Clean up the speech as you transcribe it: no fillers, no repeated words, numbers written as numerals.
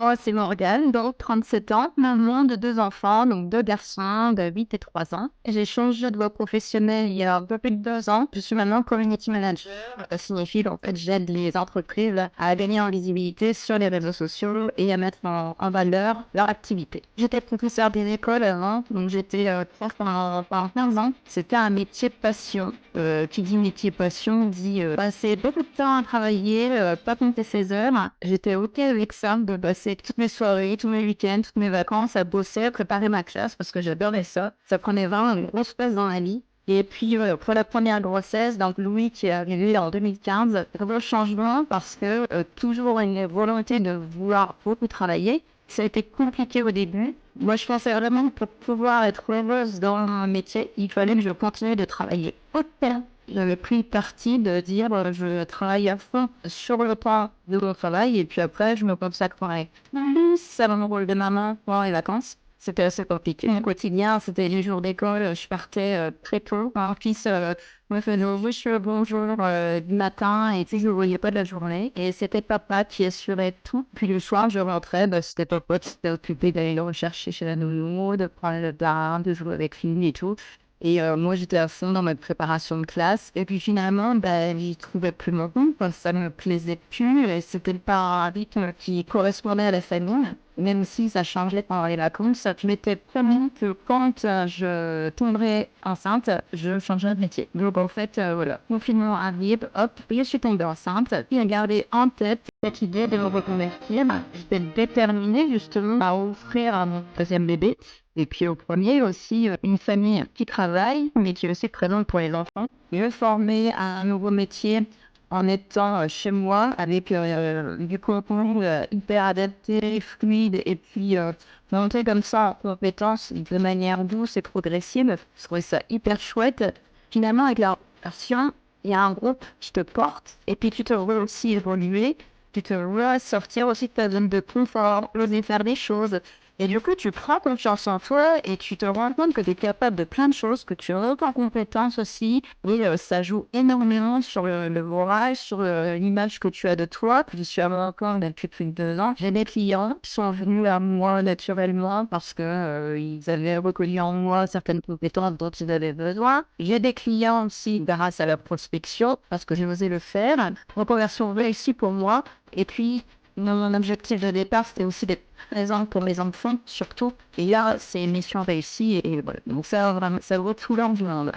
Moi, c'est Morgane, donc 37 ans, maman de 2 enfants, donc 2 garçons de 8 et 3 ans. J'ai changé de voie professionnelle il y a un peu plus de 2 ans. Je suis maintenant community manager. Ça signifie qu'en fait, j'aide les entreprises à gagner en visibilité sur les réseaux sociaux et à mettre en valeur leur activité. J'étais professeur des écoles avant, donc j'étais prof pendant 15 ans. C'était un métier passion. Qui dit métier passion dit passer beaucoup de temps à travailler, pas compter ses heures. J'étais OK avec ça, de passer toutes mes soirées, tous mes week-ends, toutes mes vacances à bosser, à préparer ma classe parce que j'adorais ça. Ça prenait vraiment une grosse place dans la vie. Et puis, pour la première grossesse, donc Louis qui est arrivé en 2015, gros changement parce que toujours une volonté de vouloir beaucoup travailler. Ça a été compliqué au début. Moi, je pensais vraiment que pour pouvoir être heureuse dans un métier, il fallait que je continue de travailler autant. J'avais pris parti de dire je travaille à fond sur le temps de mon travail et puis après, je me consacrerai plus à mon rôle de maman pendant les vacances. C'était assez compliqué. Mon quotidien, c'était les jours d'école. Je partais très tôt. Mon fils me faisait bonjour du matin et tu sais, je ne voyais pas de la journée. Et c'était papa qui assurait tout. Puis le soir, je rentrais, c'était papa qui s'était occupé d'aller le rechercher chez la nounou, de prendre le bain, de jouer avec lui et tout. Et moi, j'étais à fond dans ma préparation de classe. Et puis finalement, j'y trouvais plus mon compte parce que ça ne me plaisait plus. Et c'était pas un rythme qui correspondait à la famille. Même si ça changeait pendant les vacances, je m'étais promis que quand je tomberais enceinte, je changerais de métier. Donc en fait, voilà, confinement arrive, hop, je suis tombée enceinte. J'ai gardé en tête cette idée de me reconvertir. J'étais déterminée justement à offrir à mon deuxième bébé. Et puis au premier aussi, une famille qui travaille, mais qui est aussi présente pour les enfants. Me former à un nouveau métier en étant chez moi avec du contenu hyper adapté, fluide, et puis monter comme ça en compétences de manière douce et progressive. Je trouvais ça hyper chouette. Finalement, avec la version, il y a un groupe qui te porte, et puis tu te vois aussi évoluer, tu te vois sortir aussi de ta zone de confort, oser faire des choses. Et du coup, tu prends confiance en toi et tu te rends compte que tu es capable de plein de choses, que tu as en compétence aussi. Et ça joue énormément sur le moral, sur l'image que tu as de toi. Je suis à mon encore depuis plus de 2 ans. J'ai des clients qui sont venus à moi naturellement parce que ils avaient reconnu en moi certaines compétences dont ils avaient besoin. J'ai des clients aussi grâce à la prospection parce que j'ai osé le faire. Reconversion réussie pour moi. Et puis, mon objectif de départ, c'était aussi d'être présent pour mes enfants, surtout. Et là, c'est une mission réussie et voilà. Donc ça, vraiment, ça vaut tout l'or du monde.